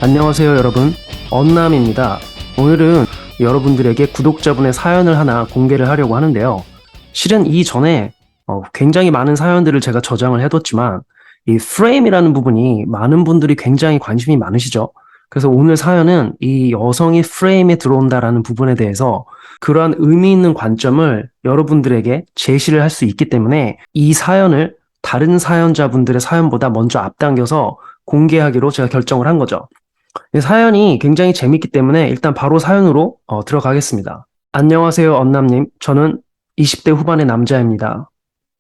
안녕하세요, 여러분. 언남입니다. 오늘은 여러분들에게 구독자분의 사연을 하나 공개를 하려고 하는데요. 실은 이전에 굉장히 많은 사연들을 제가 저장을 해뒀지만 이 프레임이라는 부분이 많은 분들이 굉장히 관심이 많으시죠. 그래서 오늘 사연은 이 여성이 프레임에 들어온다라는 부분에 대해서 그러한 의미 있는 관점을 여러분들에게 제시를 할 수 있기 때문에 이 사연을 다른 사연자분들의 사연보다 먼저 앞당겨서 공개하기로 제가 결정을 한 거죠. 사연이 굉장히 재밌기 때문에 일단 바로 사연으로 들어가겠습니다. 안녕하세요, 언남님. 저는 20대 후반의 남자입니다.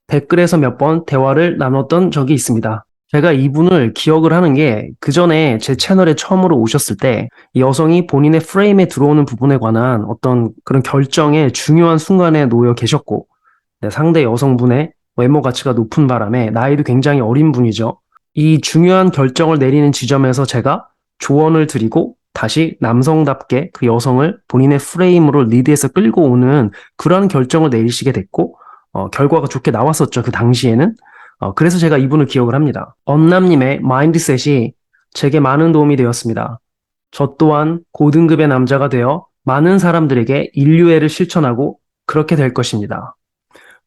댓글에서 몇 번 대화를 나눴던 적이 있습니다. 제가 이분을 기억을 하는 게 그 전에 제 채널에 처음으로 오셨을 때 이 여성이 본인의 프레임에 들어오는 부분에 관한 어떤 그런 결정의 중요한 순간에 놓여 계셨고, 상대 여성분의 외모 가치가 높은 바람에 나이도 굉장히 어린 분이죠. 이 중요한 결정을 내리는 지점에서 제가 조언을 드리고 다시 남성답게 그 여성을 본인의 프레임으로 리드해서 끌고 오는 그러한 결정을 내리시게 됐고, 결과가 좋게 나왔었죠. 그 당시에는. 그래서 제가 이분을 기억을 합니다. 언남님의 마인드셋이 제게 많은 도움이 되었습니다. 저 또한 고등급의 남자가 되어 많은 사람들에게 인류애를 실천하고 그렇게 될 것입니다.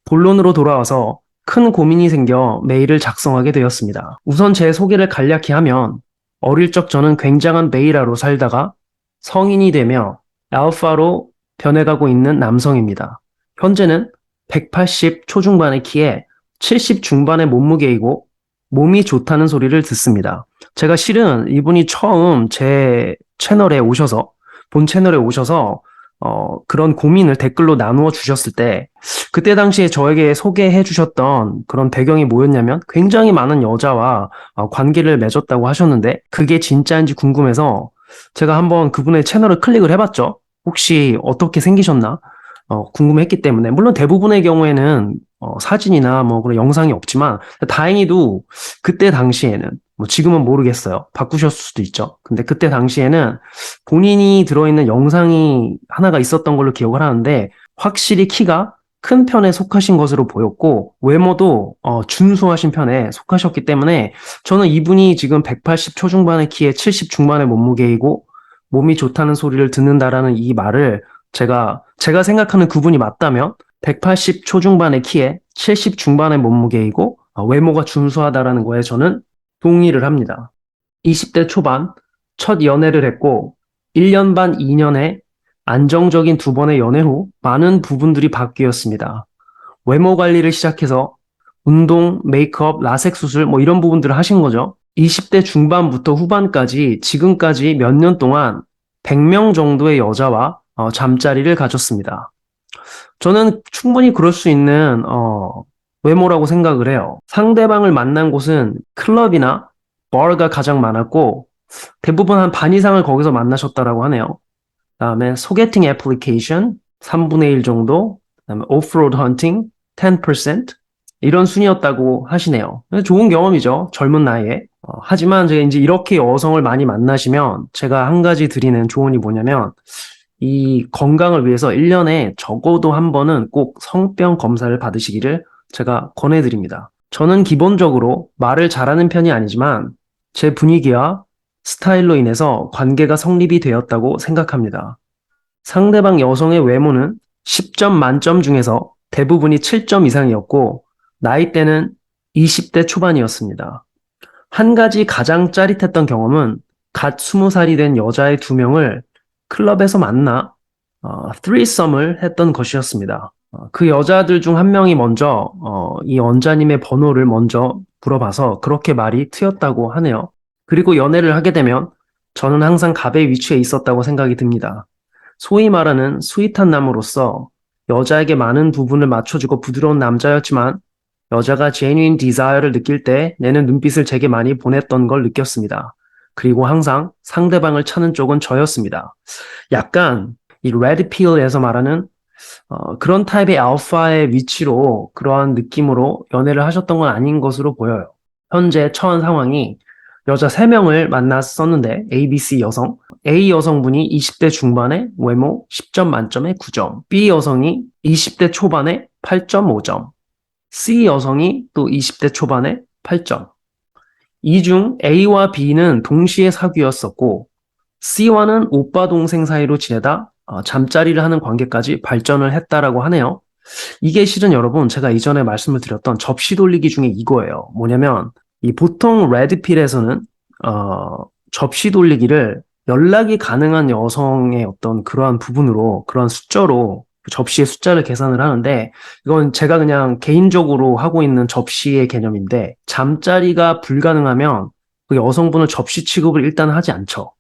본론으로 돌아와서 큰 고민이 생겨 메일을 작성하게 되었습니다. 우선 제 소개를 간략히 하면 어릴 적 저는 굉장한 메이라로 살다가 성인이 되며 알파로 변해가고 있는 남성입니다. 현재는 180 초중반의 키에 70 중반의 몸무게이고 몸이 좋다는 소리를 듣습니다. 제가 실은 이분이 처음 제 채널에 오셔서 본 채널에 오셔서 그런 고민을 댓글로 나누어 주셨을 때 그때 당시에 저에게 소개해 주셨던 그런 배경이 뭐였냐면 굉장히 많은 여자와 관계를 맺었다고 하셨는데 그게 진짜인지 궁금해서 제가 한번 그분의 채널을 클릭을 해봤죠. 혹시 어떻게 생기셨나 궁금했기 때문에 물론 대부분의 경우에는 사진이나 뭐 그런 영상이 없지만 다행히도 그때 당시에는 뭐 지금은 모르겠어요. 바꾸셨을 수도 있죠. 근데 그때 당시에는 본인이 들어있는 영상이 하나가 있었던 걸로 기억을 하는데 확실히 키가 큰 편에 속하신 것으로 보였고 외모도 준수하신 편에 속하셨기 때문에 저는 이분이 지금 180 초중반의 키에 70 중반의 몸무게이고 몸이 좋다는 소리를 듣는다라는 이 말을 제가 생각하는 그분이 맞다면 180 초중반의 키에 70 중반의 몸무게이고 외모가 준수하다라는 거에 저는 동의를 합니다. 20대 초반 첫 연애를 했고 1년 반 2년에 안정적인 두 번의 연애 후 많은 부분들이 바뀌었습니다. 외모 관리를 시작해서 운동, 메이크업, 라섹 수술 뭐 이런 부분들을 하신 거죠. 20대 중반부터 후반까지 지금까지 몇 년 동안 100명 정도의 여자와 잠자리를 가졌습니다. 저는 충분히 그럴 수 있는 외모라고 생각을 해요. 상대방을 만난 곳은 클럽이나 바가 가장 많았고 대부분 한 반 이상을 거기서 만나셨다라고 하네요. 그다음에 소개팅 애플리케이션 3분의 1 정도, 그다음에 오프로드 헌팅 10% 이런 순이었다고 하시네요. 좋은 경험이죠. 젊은 나이에. 하지만 제가 이제 이렇게 여성을 많이 만나시면 제가 한 가지 드리는 조언이 뭐냐면 이 건강을 위해서 1년에 적어도 한 번은 꼭 성병 검사를 받으시기를 제가 권해드립니다. 저는 기본적으로 말을 잘하는 편이 아니지만 제 분위기와 스타일로 인해서 관계가 성립이 되었다고 생각합니다. 상대방 여성의 외모는 10점 만점 중에서 대부분이 7점 이상이었고 나이대는 20대 초반이었습니다. 한 가지 가장 짜릿했던 경험은 갓 20살이 된 여자의 2명을 클럽에서 만나 threesome을 했던 것이었습니다. 그 여자들 중 한 명이 먼저 이 원자님의 번호를 먼저 물어봐서 그렇게 말이 트였다고 하네요. 그리고 연애를 하게 되면 저는 항상 갑의 위치에 있었다고 생각이 듭니다. 소위 말하는 스윗한 남으로서 여자에게 많은 부분을 맞춰주고 부드러운 남자였지만 여자가 genuine desire를 느낄 때 내는 눈빛을 제게 많이 보냈던 걸 느꼈습니다. 그리고 항상 상대방을 차는 쪽은 저였습니다. 약간 이 레드 필에서 말하는 그런 타입의 알파의 위치로 그러한 느낌으로 연애를 하셨던 건 아닌 것으로 보여요. 현재 처한 상황이 여자 3명을 만났었는데 ABC 여성, A 여성분이 20대 중반에 외모 10점 만점에 9점, B 여성이 20대 초반에 8.5점, C 여성이 또 20대 초반에 8점. 이 중 A와 B는 동시에 사귀었었고 C와는 오빠 동생 사이로 지내다 잠자리를 하는 관계까지 발전을 했다라고 하네요. 이게 실은 여러분 제가 이전에 말씀을 드렸던 접시 돌리기 중에 이거예요. 뭐냐면 이 보통 레드필에서는 접시 돌리기를 연락이 가능한 여성의 어떤 그러한 부분으로 그러한 숫자로 그 접시의 숫자를 계산을 하는데 이건 제가 그냥 개인적으로 하고 있는 접시의 개념인데 잠자리가 불가능하면 그 여성분을 접시 취급을 일단 하지 않죠.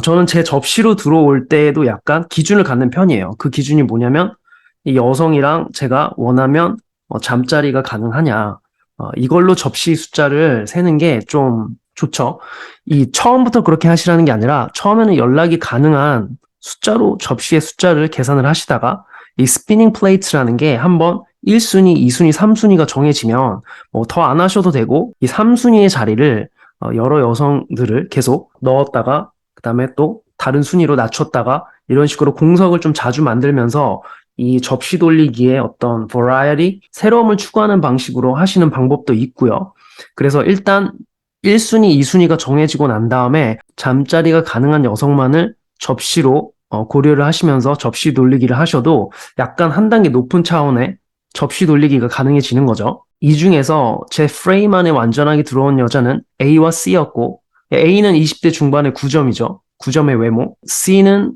저는 제 접시로 들어올 때에도 약간 기준을 갖는 편이에요. 그 기준이 뭐냐면 이 여성이랑 제가 원하면 잠자리가 가능하냐. 이걸로 접시 숫자를 세는 게 좀 좋죠. 이 처음부터 그렇게 하시라는 게 아니라 처음에는 연락이 가능한 숫자로 접시의 숫자를 계산을 하시다가 이 스피닝 플레이트라는 게 한번 1순위, 2순위, 3순위가 정해지면 뭐 더 안 하셔도 되고 이 3순위의 자리를 여러 여성들을 계속 넣었다가 그다음에 또 다른 순위로 낮췄다가 이런 식으로 공석을 좀 자주 만들면서 이 접시 돌리기의 어떤 variety, 새로움을 추구하는 방식으로 하시는 방법도 있고요. 그래서 일단 1순위, 2순위가 정해지고 난 다음에 잠자리가 가능한 여성만을 접시로 고려를 하시면서 접시 돌리기를 하셔도 약간 한 단계 높은 차원의 접시 돌리기가 가능해지는 거죠. 이 중에서 제 프레임 안에 완전하게 들어온 여자는 A와 C였고 A는 20대 중반의 9점이죠. 9점의 외모. C는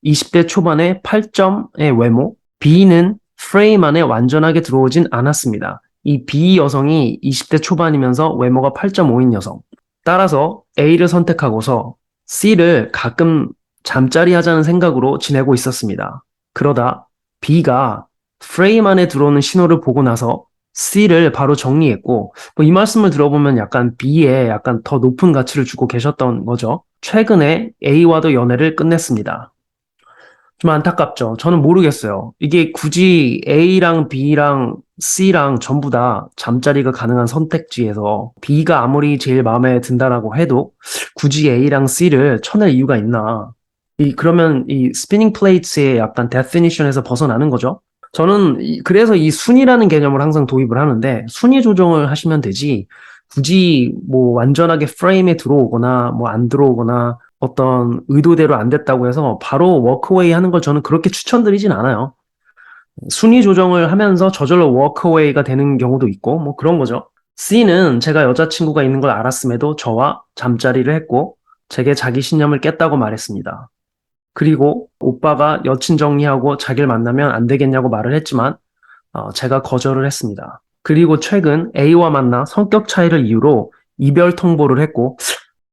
20대 초반의 8점의 외모. B는 프레임 안에 완전하게 들어오진 않았습니다. 이 B 여성이 20대 초반이면서 외모가 8.5인 여성. 따라서 A를 선택하고서 C를 가끔 잠자리 하자는 생각으로 지내고 있었습니다. 그러다 B가 프레임 안에 들어오는 신호를 보고 나서 C를 바로 정리했고, 뭐이 말씀을 들어보면 약간 B에 약간 더 높은 가치를 주고 계셨던 거죠. 최근에 A와도 연애를 끝냈습니다. 좀 안타깝죠. 저는 모르겠어요. 이게 굳이 A랑 B랑 C랑 전부 다 잠자리가 가능한 선택지에서 B가 아무리 제일 마음에 든다라고 해도 굳이 A랑 C를 쳐낼 이유가 있나. 그러면 이 스피닝 플레이트의 약간 데피니션에서 벗어나는 거죠. 저는 그래서 이 순위라는 개념을 항상 도입을 하는데 순위 조정을 하시면 되지 굳이 뭐 완전하게 프레임에 들어오거나 뭐 안 들어오거나 어떤 의도대로 안 됐다고 해서 바로 워크웨이 하는 걸 저는 그렇게 추천드리진 않아요. 순위 조정을 하면서 저절로 워크웨이가 되는 경우도 있고 뭐 그런 거죠. C는 제가 여자친구가 있는 걸 알았음에도 저와 잠자리를 했고 제게 자기 신념을 깼다고 말했습니다. 그리고 오빠가 여친 정리하고 자기를 만나면 안 되겠냐고 말을 했지만 제가 거절을 했습니다. 그리고 최근 A와 만나 성격 차이를 이유로 이별 통보를 했고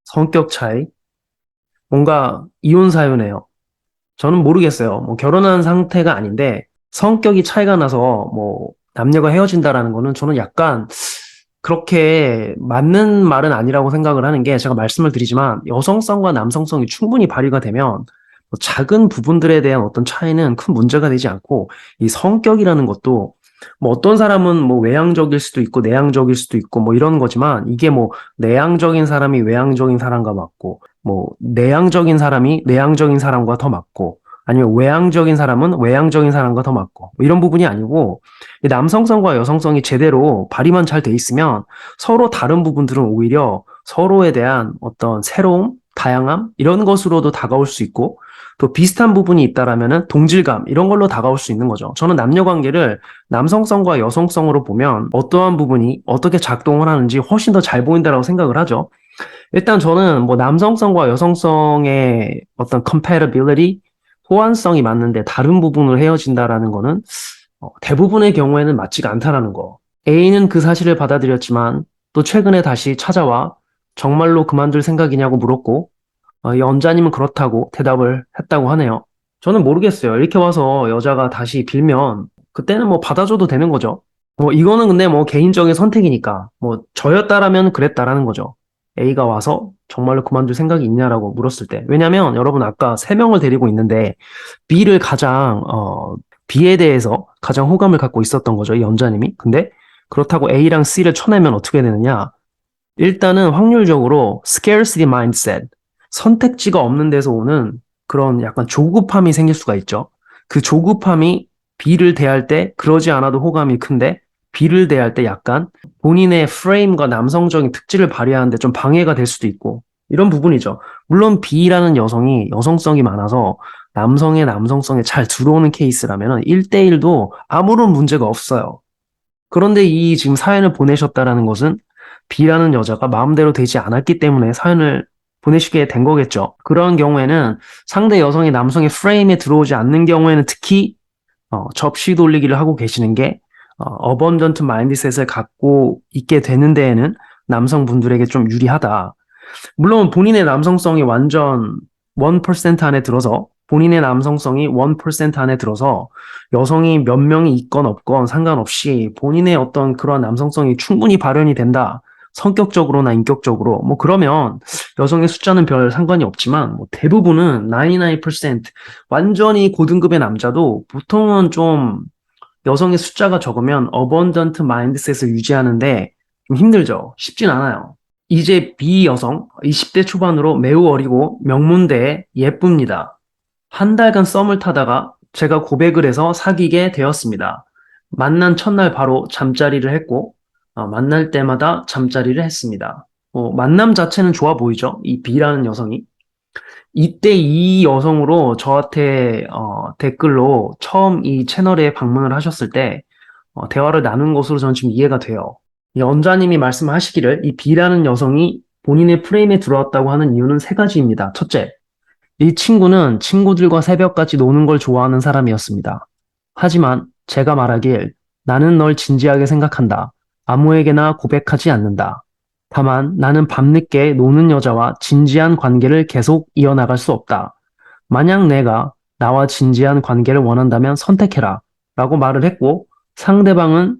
성격 차이 뭔가 이혼 사유네요. 저는 모르겠어요. 뭐 결혼한 상태가 아닌데 성격이 차이가 나서 뭐 남녀가 헤어진다라는 거는 저는 약간 그렇게 맞는 말은 아니라고 생각을 하는 게 제가 말씀을 드리지만 여성성과 남성성이 충분히 발휘가 되면 뭐 작은 부분들에 대한 어떤 차이는 큰 문제가 되지 않고 이 성격이라는 것도 뭐 어떤 사람은 뭐 외향적일 수도 있고 내향적일 수도 있고 뭐 이런 거지만 이게 뭐 내향적인 사람이 외향적인 사람과 맞고 뭐 내향적인 사람이 내향적인 사람과 더 맞고 아니면 외향적인 사람은 외향적인 사람과 더 맞고 뭐 이런 부분이 아니고 이 남성성과 여성성이 제대로 발휘만 잘 돼 있으면 서로 다른 부분들은 오히려 서로에 대한 어떤 새로움, 다양함 이런 것으로도 다가올 수 있고 또 비슷한 부분이 있다라면은 동질감 이런 걸로 다가올 수 있는 거죠. 저는 남녀 관계를 남성성과 여성성으로 보면 어떠한 부분이 어떻게 작동을 하는지 훨씬 더 잘 보인다라고 생각을 하죠. 일단 저는 뭐 남성성과 여성성의 어떤 compatibility, 호환성이 맞는데 다른 부분으로 헤어진다라는 거는 대부분의 경우에는 맞지가 않다라는 거. A는 그 사실을 받아들였지만 또 최근에 다시 찾아와 정말로 그만둘 생각이냐고 물었고 연자님은 그렇다고 대답을 했다고 하네요. 저는 모르겠어요. 이렇게 와서 여자가 다시 빌면 그때는 뭐 받아줘도 되는 거죠. 뭐 이거는 근데 뭐 개인적인 선택이니까 뭐 저였다라면 그랬다라는 거죠. A가 와서 정말로 그만둘 생각이 있냐라고 물었을 때. 왜냐면 여러분 아까 세 명을 데리고 있는데 B를 가장 B에 대해서 가장 호감을 갖고 있었던 거죠. 이 연자님이. 근데 그렇다고 A랑 C를 쳐내면 어떻게 되느냐? 일단은 확률적으로 scarcity mindset, 선택지가 없는 데서 오는 그런 약간 조급함이 생길 수가 있죠. 그 조급함이 B를 대할 때 그러지 않아도 호감이 큰데 B를 대할 때 약간 본인의 프레임과 남성적인 특질을 발휘하는데 좀 방해가 될 수도 있고 이런 부분이죠. 물론 B라는 여성이 여성성이 많아서 남성의 남성성에 잘 들어오는 케이스라면 1대1도 아무런 문제가 없어요. 그런데 이 지금 사연을 보내셨다라는 것은 B라는 여자가 마음대로 되지 않았기 때문에 사연을 보내시게 된 거겠죠. 그런 경우에는 상대 여성이 남성의 프레임에 들어오지 않는 경우에는 특히 접시 돌리기를 하고 계시는 게 어번던트 마인드셋을 갖고 있게 되는 데에는 남성분들에게 좀 유리하다. 물론 본인의 남성성이 완전 1% 안에 들어서 본인의 남성성이 1% 안에 들어서 여성이 몇 명이 있건 없건 상관없이 본인의 어떤 그런 남성성이 충분히 발현이 된다. 성격적으로나 인격적으로 뭐 그러면 여성의 숫자는 별 상관이 없지만 뭐 대부분은 99% 완전히 고등급의 남자도 보통은 좀 여성의 숫자가 적으면 어번던트 마인드셋을 유지하는데 좀 힘들죠. 쉽진 않아요. 이제 B 여성, 20대 초반으로 매우 어리고 명문대에 예쁩니다. 한 달간 썸을 타다가 제가 고백을 해서 사귀게 되었습니다. 만난 첫날 바로 잠자리를 했고, 만날 때마다 잠자리를 했습니다. 만남 자체는 좋아 보이죠? 이 B라는 여성이. 이때 이 여성으로 저한테 댓글로 처음 이 채널에 방문을 하셨을 때 대화를 나눈 것으로 저는 지금 이해가 돼요. 이 원자님이 말씀하시기를 이 B라는 여성이 본인의 프레임에 들어왔다고 하는 이유는 세 가지입니다. 첫째, 이 친구는 친구들과 새벽까지 노는 걸 좋아하는 사람이었습니다. 하지만 제가 말하길 나는 널 진지하게 생각한다. 아무에게나 고백하지 않는다. 다만 나는 밤늦게 노는 여자와 진지한 관계를 계속 이어나갈 수 없다. 만약 내가 나와 진지한 관계를 원한다면 선택해라. 라고 말을 했고 상대방은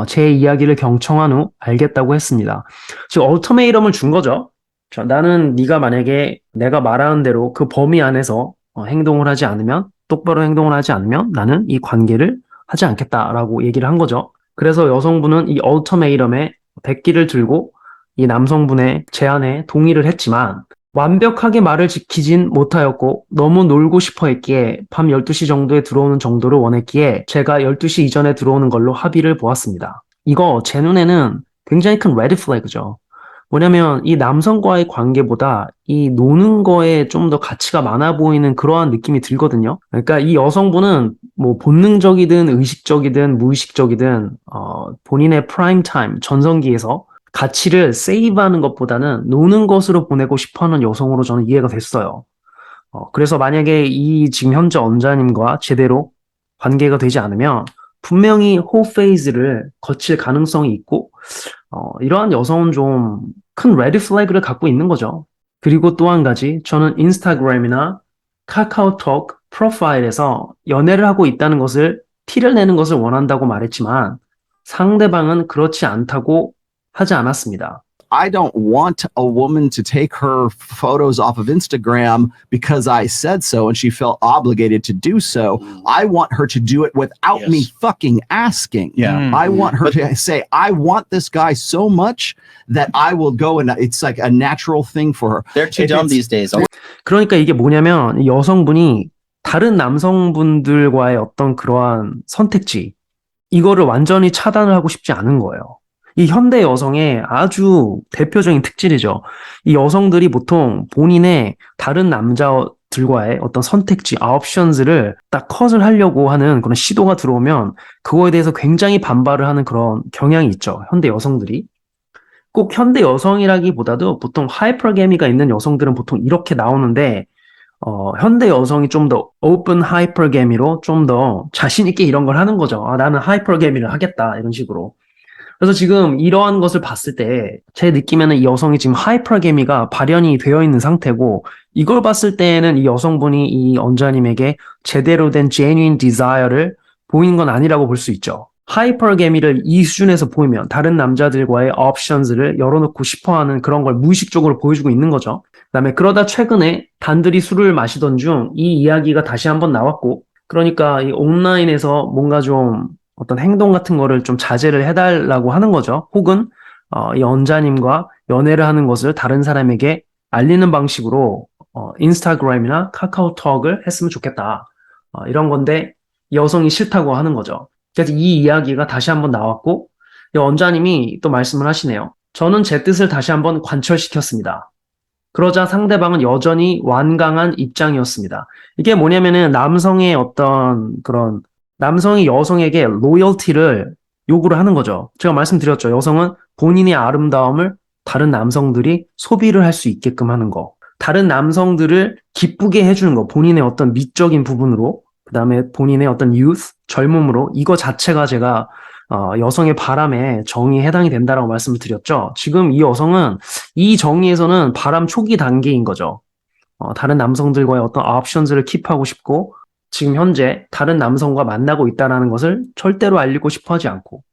제 이야기를 경청한 후 알겠다고 했습니다. 즉 얼터메이럼을 준 거죠. 자, 나는 네가 만약에 내가 말하는 대로 그 범위 안에서 행동을 하지 않으면 똑바로 행동을 하지 않으면 나는 이 관계를 하지 않겠다라고 얘기를 한 거죠. 그래서 여성분은 이 얼터메이럼에 백기를 들고 이 남성분의 제안에 동의를 했지만 완벽하게 말을 지키진 못하였고 너무 놀고 싶어 했기에 밤 12시 정도에 들어오는 정도를 원했기에 제가 12시 이전에 들어오는 걸로 합의를 보았습니다. 이거 제 눈에는 굉장히 큰 레드 플래그죠. 뭐냐면 이 남성과의 관계보다 이 노는 거에 좀 더 가치가 많아 보이는 그러한 느낌이 들거든요. 그러니까 이 여성분은 뭐 본능적이든 의식적이든 무의식적이든 본인의 프라임 타임 전성기에서 가치를 세이브하는 것보다는 노는 것으로 보내고 싶어하는 여성으로 저는 이해가 됐어요. 그래서 만약에 이 지금 현재 원자님과 제대로 관계가 되지 않으면 분명히 호 페이즈를 거칠 가능성이 있고 이러한 여성은 좀 큰 레드 플래그를 갖고 있는 거죠. 그리고 또 한 가지, 저는 인스타그램이나 카카오톡 프로파일에서 연애를 하고 있다는 것을 티를 내는 것을 원한다고 말했지만 상대방은 그렇지 않다고 하지 않았습니다. I don't want a woman to take her photos off of Instagram because I said so and she felt obligated to do so. I want her to do it without me fucking asking. Yeah. I want her to say, I want this guy so much that I will go, and it's like a natural thing for her. They're too dumb these days. 그러니까 이게 뭐냐면 여성분이 다른 남성분들과의 어떤 그러한 선택지 이거를 완전히 차단을 하고 싶지 않은 거예요. 이 현대 여성의 아주 대표적인 특질이죠. 이 여성들이 보통 본인의 다른 남자들과의 어떤 선택지, 옵션즈를 딱 컷을 하려고 하는 그런 시도가 들어오면 그거에 대해서 굉장히 반발을 하는 그런 경향이 있죠. 현대 여성들이. 꼭 현대 여성이라기보다도 보통 하이퍼게미가 있는 여성들은 보통 이렇게 나오는데 현대 여성이 좀 더 오픈 하이퍼게미로 좀 더 자신 있게 이런 걸 하는 거죠. 나는 하이퍼게미를 하겠다 이런 식으로. 그래서 지금 이러한 것을 봤을 때 제 느낌에는 이 여성이 지금 하이퍼게미가 발현이 되어 있는 상태고 이걸 봤을 때에는 이 여성분이 이 원자님에게 제대로 된 genuine desire를 보이는 건 아니라고 볼 수 있죠. 하이퍼게미를 이 수준에서 보이면 다른 남자들과의 옵션즈를 열어놓고 싶어하는 그런 걸 무의식적으로 보여주고 있는 거죠. 그다음에 그러다 최근에 단둘이 술을 마시던 중 이 이야기가 다시 한번 나왔고 그러니까 이 온라인에서 뭔가 좀 어떤 행동 같은 거를 좀 자제를 해달라고 하는 거죠. 혹은 이 원자님과 연애를 하는 것을 다른 사람에게 알리는 방식으로 인스타그램이나 카카오톡을 했으면 좋겠다. 이런 건데 여성이 싫다고 하는 거죠. 그래서 이 이야기가 다시 한번 나왔고 이 원자님이 또 말씀을 하시네요. 저는 제 뜻을 다시 한번 관철시켰습니다. 그러자 상대방은 여전히 완강한 입장이었습니다. 이게 뭐냐면은 남성의 어떤 그런 남성이 여성에게 로열티를 요구를 하는 거죠. 제가 말씀드렸죠. 여성은 본인의 아름다움을 다른 남성들이 소비를 할 수 있게끔 하는 거. 다른 남성들을 기쁘게 해주는 거. 본인의 어떤 미적인 부분으로, 그 다음에 본인의 어떤 youth, 젊음으로, 이거 자체가 제가 여성의 바람에 정의에 해당이 된다라고 말씀을 드렸죠. 지금 이 여성은 이 정의에서는 바람 초기 단계인 거죠. 다른 남성들과의 어떤 옵션들을 킵하고 싶고, 지금 현재 다른 남성과 만나고 있다는 것을 절대로 알리고 싶어 하지 않고,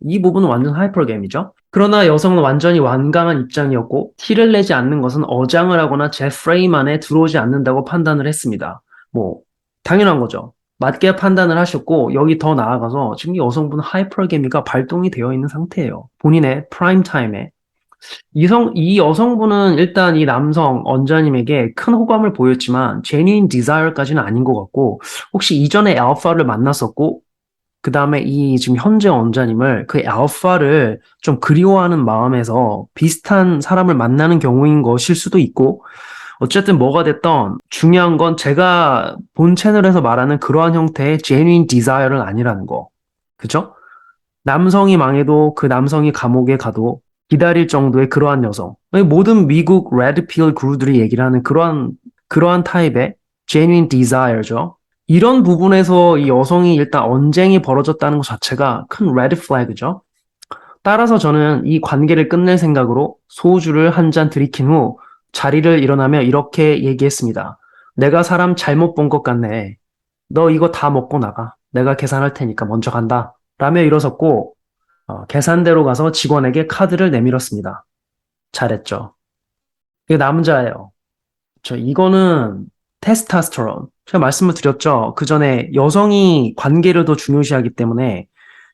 이 부분은 완전 하이퍼게임이죠. 그러나 여성은 완전히 완강한 입장이었고, 티를 내지 않는 것은 어장을 하거나 제 프레임 안에 들어오지 않는다고 판단을 했습니다. 뭐, 당연한 거죠. 맞게 판단을 하셨고, 여기 더 나아가서 지금 이 여성분은 하이퍼게미가 발동이 되어 있는 상태예요. 본인의 프라임 타임에. 이 여성분은 일단 이 남성 원자님에게 큰 호감을 보였지만 genuine desire까지는 아닌 것 같고 혹시 이전에 알파를 만났었고 그 다음에 이 지금 현재 원자님을 그 알파를 좀 그리워하는 마음에서 비슷한 사람을 만나는 경우인 것일 수도 있고 어쨌든 뭐가 됐던 중요한 건 제가 본 채널에서 말하는 그러한 형태의 genuine desire는 아니라는 거. 그죠? 남성이 망해도 그 남성이 감옥에 가도 기다릴 정도의 그러한 여성. 모든 미국 레드필 그루들이 얘기를 하는 그러한 타입의 genuine desire죠. 이런 부분에서 이 여성이 일단 언쟁이 벌어졌다는 것 자체가 큰 레드 플래그죠. 따라서 저는 이 관계를 끝낼 생각으로 소주를 한 잔 들이킨 후 자리를 일어나며 이렇게 얘기했습니다. 내가 사람 잘못 본 것 같네. 너 이거 다 먹고 나가. 내가 계산할 테니까 먼저 간다. 라며 일어섰고 계산대로 가서 직원에게 카드를 내밀었습니다. 잘했죠. 이게 남자예요. 이거는 테스토스테론. 제가 말씀을 드렸죠. 그 전에 여성이 관계를 더 중요시하기 때문에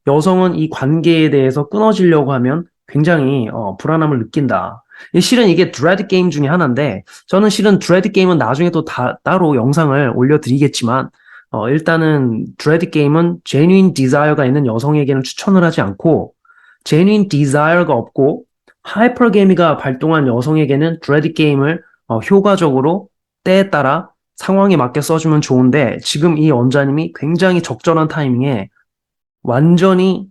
여성은 이 관계에 대해서 끊어지려고 하면 굉장히 불안함을 느낀다. 실은 이게 드레드 게임 중에 하나인데 저는 실은 드레드 게임은 나중에 또 따로 영상을 올려드리겠지만 일단은 드레드 게임은 genuine desire가 있는 여성에게는 추천을 하지 않고 genuine desire가 없고 하이퍼게미가 발동한 여성에게는 드레드 게임을 효과적으로 때에 따라 상황에 맞게 써주면 좋은데 지금 이 원자님이 굉장히 적절한 타이밍에 완전히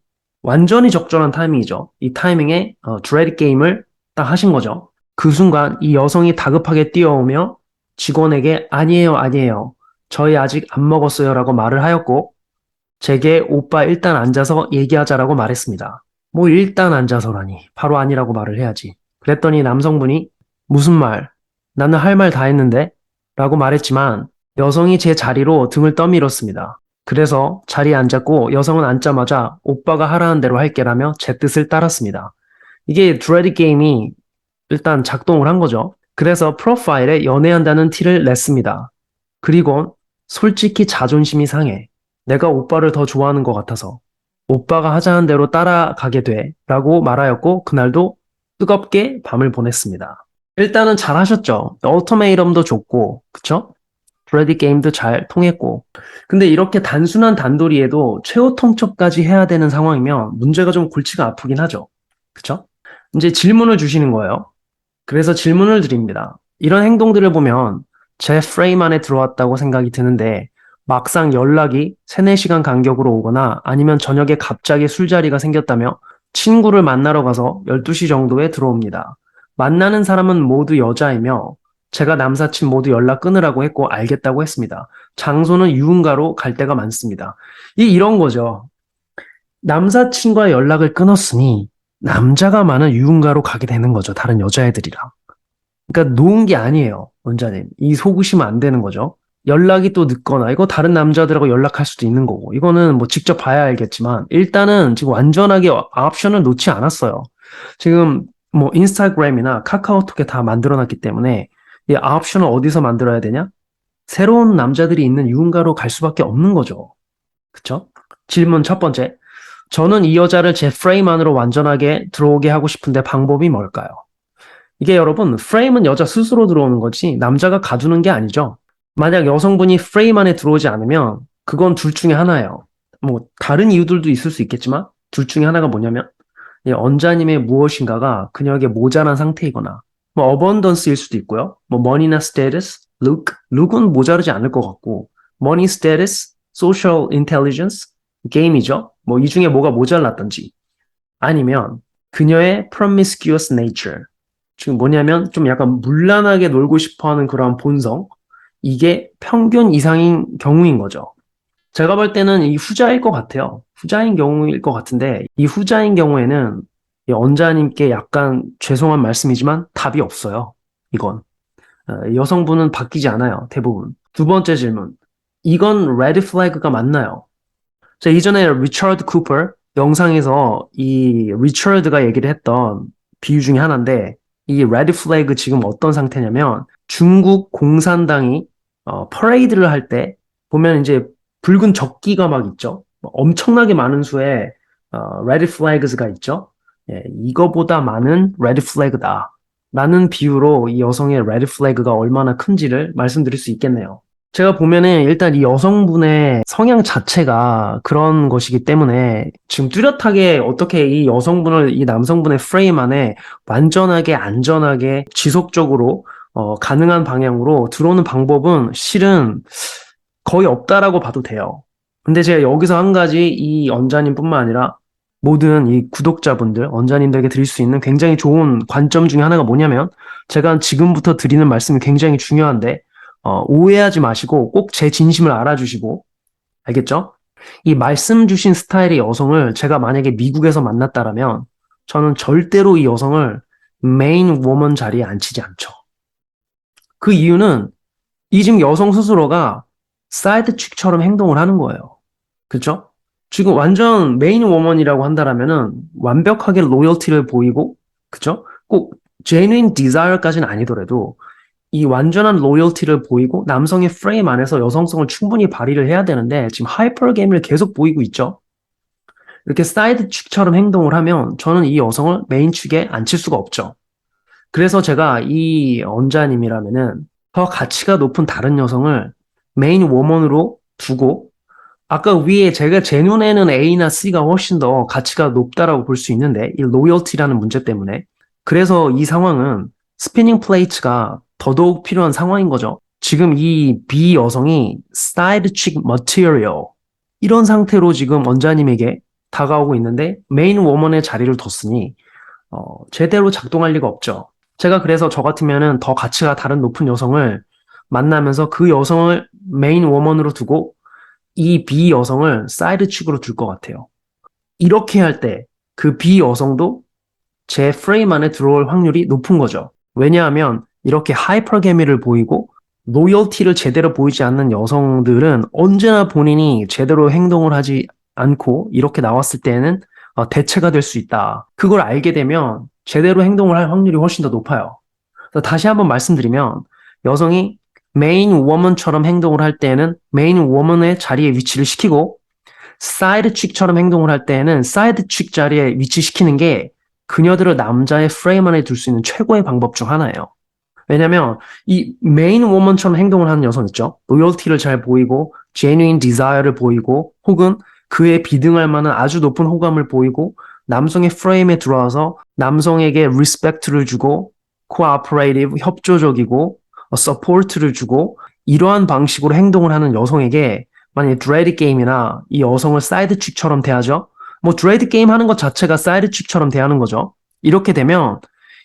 적절한 타이밍이죠. 이 타이밍에 드레드 게임을 딱 하신 거죠. 그 순간 이 여성이 다급하게 뛰어오며 직원에게 아니에요, 아니에요. 저희 아직 안 먹었어요 라고 말을 하였고 제게 오빠 일단 앉아서 얘기하자라고 말했습니다. 뭐 일단 앉아서라니. 바로 아니라고 말을 해야지. 그랬더니 남성분이 무슨 말? 나는 할 말 다 했는데? 라고 말했지만 여성이 제 자리로 등을 떠밀었습니다. 그래서 자리에 앉았고 여성은 앉자마자 오빠가 하라는 대로 할게라며 제 뜻을 따랐습니다. 이게 드레드 게임이 일단 작동을 한 거죠. 그래서 프로파일에 연애한다는 티를 냈습니다. 그리고 솔직히 자존심이 상해. 내가 오빠를 더 좋아하는 것 같아서 오빠가 하자는 대로 따라가게 돼 라고 말하였고 그날도 뜨겁게 밤을 보냈습니다. 일단은 잘하셨죠. 얼터메이럼도 좋고 그쵸? 브래디 게임도 잘 통했고 근데 이렇게 단순한 단도리에도 최후 통첩까지 해야 되는 상황이면 문제가 좀 골치가 아프긴 하죠. 그쵸? 이제 질문을 주시는 거예요. 그래서 질문을 드립니다. 이런 행동들을 보면 제 프레임 안에 들어왔다고 생각이 드는데 막상 연락이 3, 4시간 간격으로 오거나 아니면 저녁에 갑자기 술자리가 생겼다며 친구를 만나러 가서 12시 정도에 들어옵니다. 만나는 사람은 모두 여자이며 제가 남사친 모두 연락 끊으라고 했고 알겠다고 했습니다. 장소는 유흥가로 갈 때가 많습니다. 이런 거죠. 남사친과 연락을 끊었으니 남자가 많은 유흥가로 가게 되는 거죠. 다른 여자애들이랑. 그러니까 놓은 게 아니에요. 원자님. 이 속으시면 안 되는 거죠. 연락이 또 늦거나 이거 다른 남자들하고 연락할 수도 있는 거고 이거는 뭐 직접 봐야 알겠지만 일단은 지금 완전하게 옵션을 놓지 않았어요. 지금 뭐 인스타그램이나 카카오톡에 다 만들어놨기 때문에 이 옵션을 어디서 만들어야 되냐? 새로운 남자들이 있는 유흥가로 갈 수밖에 없는 거죠. 그쵸? 질문 첫 번째. 저는 이 여자를 제 프레임 안으로 완전하게 들어오게 하고 싶은데 방법이 뭘까요? 이게 여러분 프레임은 여자 스스로 들어오는 거지 남자가 가두는 게 아니죠. 만약 여성분이 프레임 안에 들어오지 않으면 그건 둘 중에 하나예요. 뭐 다른 이유들도 있을 수 있겠지만 둘 중에 하나가 뭐냐면 이 언자님의 무엇인가가 그녀에게 모자란 상태이거나 뭐 abundance일 수도 있고요. 뭐 money나 status, look은 모자르지 않을 것 같고 money, status, social intelligence, 게임이죠. 뭐 이 중에 뭐가 모자랐던지 아니면 그녀의 promiscuous nature 지금 뭐냐면 좀 약간 문란하게 놀고 싶어하는 그러한 본성 이게 평균 이상인 경우인 거죠. 제가 볼 때는 이 후자일 것 같아요. 후자인 경우일 것 같은데 이 후자인 경우에는 이 언자님께 약간 죄송한 말씀이지만 답이 없어요. 이건 여성분은 바뀌지 않아요. 대부분. 두 번째 질문. 이건 레드 플래그가 맞나요? 자, 이전에 리처드 쿠퍼 영상에서 이 리처드가 얘기를 했던 비유 중에 하나인데 이 레드 플래그 지금 어떤 상태냐면 중국 공산당이 퍼레이드를 할 때 보면 이제 붉은 적기가 막 있죠. 엄청나게 많은 수의 레드 플래그가 있죠. 예, 이거보다 많은 레드 플래그다. 라는 비유로 이 여성의 레드 플래그가 얼마나 큰지를 말씀드릴 수 있겠네요. 제가 보면은 일단 이 여성분의 성향 자체가 그런 것이기 때문에 지금 뚜렷하게 어떻게 이 여성분을 이 남성분의 프레임 안에 완전하게 안전하게 지속적으로 가능한 방향으로 들어오는 방법은 실은 거의 없다라고 봐도 돼요. 근데 제가 여기서 한 가지 이 언자님뿐만 아니라 모든 이 구독자분들, 언자님들에게 드릴 수 있는 굉장히 좋은 관점 중에 하나가 뭐냐면 제가 지금부터 드리는 말씀이 굉장히 중요한데 오해하지 마시고 꼭 제 진심을 알아주시고 알겠죠? 이 말씀 주신 스타일의 여성을 제가 만약에 미국에서 만났다라면 저는 절대로 이 여성을 메인 워먼 자리에 앉히지 않죠. 그 이유는 이 지금 여성 스스로가 사이드 칙처럼 행동을 하는 거예요. 그쵸? 지금 완전 메인 워먼이라고 한다라면은 완벽하게 로열티를 보이고, 그쵸? 꼭 genuine desire까지는 아니더라도 이 완전한 로열티를 보이고 남성의 프레임 안에서 여성성을 충분히 발휘를 해야 되는데 지금 하이퍼게임을 계속 보이고 있죠. 이렇게 사이드 축처럼 행동을 하면 저는 이 여성을 메인 축에 앉힐 수가 없죠. 그래서 제가 이 언자님이라면은 더 가치가 높은 다른 여성을 메인 워먼으로 두고 아까 위에 제가 제 눈에는 A나 C가 훨씬 더 가치가 높다라고 볼 수 있는데 이 로열티라는 문제 때문에 그래서 이 상황은 스피닝 플레이트가 더더욱 필요한 상황인 거죠. 지금 이 B 여성이 사이드 칙 머티리얼 이런 상태로 지금 원자님에게 다가오고 있는데 메인 워먼의 자리를 뒀으니 제대로 작동할 리가 없죠. 제가 그래서 저 같으면은 더 가치가 다른 높은 여성을 만나면서 그 여성을 메인 워먼으로 두고 이 B 여성을 사이드 칙으로 둘 것 같아요. 이렇게 할 때 그 B 여성도 제 프레임 안에 들어올 확률이 높은 거죠. 왜냐하면 이렇게 하이퍼게미를 보이고 로열티를 제대로 보이지 않는 여성들은 언제나 본인이 제대로 행동을 하지 않고 이렇게 나왔을 때는 대체가 될 수 있다. 그걸 알게 되면 제대로 행동을 할 확률이 훨씬 더 높아요. 그래서 다시 한번 말씀드리면 여성이 메인 워먼처럼 행동을 할 때는 메인 워먼의 자리에 위치를 시키고 사이드 칙처럼 행동을 할 때는 사이드 칙 자리에 위치시키는 게 그녀들을 남자의 프레임 안에 둘 수 있는 최고의 방법 중 하나예요. 왜냐면 이 메인 워먼처럼 행동을 하는 여성 있죠. 로열티를 잘 보이고 genuine desire를 보이고 혹은 그에 비등할 만한 아주 높은 호감을 보이고 남성의 프레임에 들어와서 남성에게 respect를 주고 cooperative, 협조적이고 support를 주고 이러한 방식으로 행동을 하는 여성에게 만약에 드레이드 게임이나 이 여성을 사이드 칙처럼 대하죠. 뭐 드레이드 게임 하는 것 자체가 사이드 칙처럼 대하는 거죠. 이렇게 되면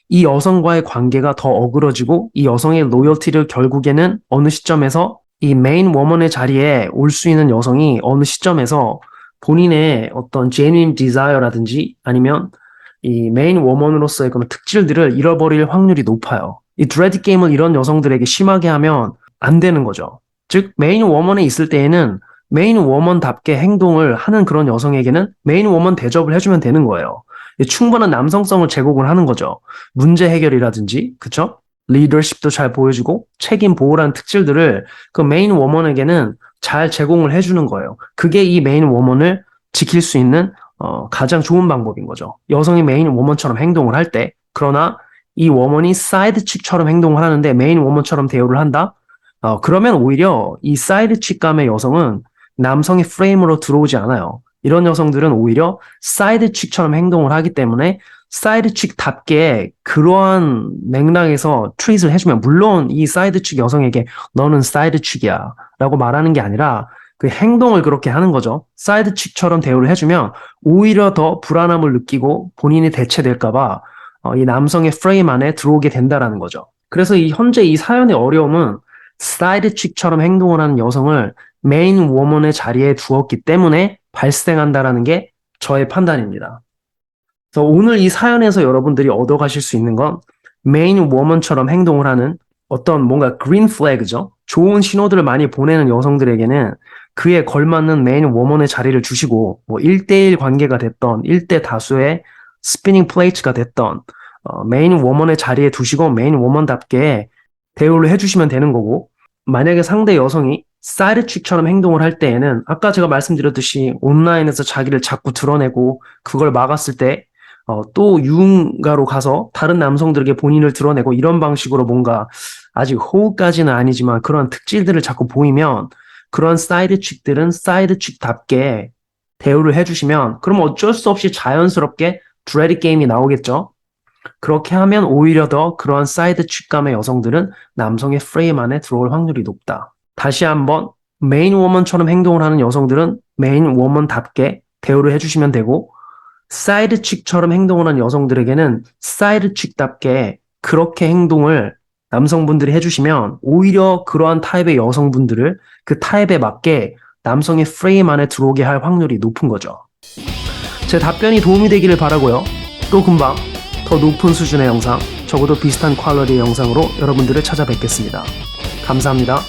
이 여성과의 관계가 더 어그러지고 이 여성의 로열티를 결국에는 어느 시점에서 이 메인 워먼의 자리에 올 수 있는 여성이 어느 시점에서 본인의 어떤 genuine desire라든지 아니면 이 메인 워먼으로서의 그런 특질들을 잃어버릴 확률이 높아요. 이 드레이드 게임을 이런 여성들에게 심하게 하면 안 되는 거죠. 즉 메인 워먼에 있을 때에는 메인 워먼답게 행동을 하는 그런 여성에게는 메인 워먼 대접을 해주면 되는 거예요. 충분한 남성성을 제공을 하는 거죠. 문제 해결이라든지, 그쵸? 리더십도 잘 보여주고 책임 보호라는 특질들을 그 메인 워먼에게는 잘 제공을 해주는 거예요. 그게 이 메인 워먼을 지킬 수 있는 가장 좋은 방법인 거죠. 여성이 메인 워먼처럼 행동을 할 때, 그러나 이 워먼이 사이드 칙처럼 행동을 하는데 메인 워먼처럼 대우를 한다? 그러면 오히려 이 사이드 칙감의 여성은 남성의 프레임으로 들어오지 않아요. 이런 여성들은 오히려 사이드 칙처럼 행동을 하기 때문에 사이드 칙답게 그러한 맥락에서 트릿을 해주면, 물론 이 사이드 칙 여성에게 너는 사이드 칙이야 라고 말하는 게 아니라 그 행동을 그렇게 하는 거죠. 사이드 칙처럼 대우를 해주면 오히려 더 불안함을 느끼고 본인이 대체될까봐 이 남성의 프레임 안에 들어오게 된다라는 거죠. 그래서 현재 이 사연의 어려움은 사이드 칙처럼 행동을 하는 여성을 메인 워먼의 자리에 두었기 때문에 발생한다라는 게 저의 판단입니다. 그래서 오늘 이 사연에서 여러분들이 얻어가실 수 있는 건 메인 워먼처럼 행동을 하는 어떤 뭔가 그린 플래그죠. 좋은 신호들을 많이 보내는 여성들에게는 그에 걸맞는 메인 워먼의 자리를 주시고, 뭐 1대1 관계가 됐던 1대 다수의 스피닝 플레이트가 됐던 메인 워먼의 자리에 두시고 메인 워먼답게 대우를 해주시면 되는 거고, 만약에 상대 여성이 사이드 칙처럼 행동을 할 때에는 아까 제가 말씀드렸듯이 온라인에서 자기를 자꾸 드러내고 그걸 막았을 때 또 유흥가로 가서 다른 남성들에게 본인을 드러내고 이런 방식으로 뭔가 아직 호흡까지는 아니지만 그런 특질들을 자꾸 보이면, 그런 사이드 칙들은 사이드 칙답게 대우를 해주시면, 그럼 어쩔 수 없이 자연스럽게 드레디 게임이 나오겠죠. 그렇게 하면 오히려 더 그러한 사이드 칙감의 여성들은 남성의 프레임 안에 들어올 확률이 높다. 다시 한번, 메인 워먼처럼 행동을 하는 여성들은 메인 워먼답게 대우를 해주시면 되고, 사이드 칙처럼 행동을 하는 여성들에게는 사이드 칙답게 그렇게 행동을 남성분들이 해주시면 오히려 그러한 타입의 여성분들을 그 타입에 맞게 남성의 프레임 안에 들어오게 할 확률이 높은 거죠. 제 답변이 도움이 되기를 바라고요. 또 금방 더 높은 수준의 영상, 적어도 비슷한 퀄리티의 영상으로 여러분들을 찾아뵙겠습니다. 감사합니다.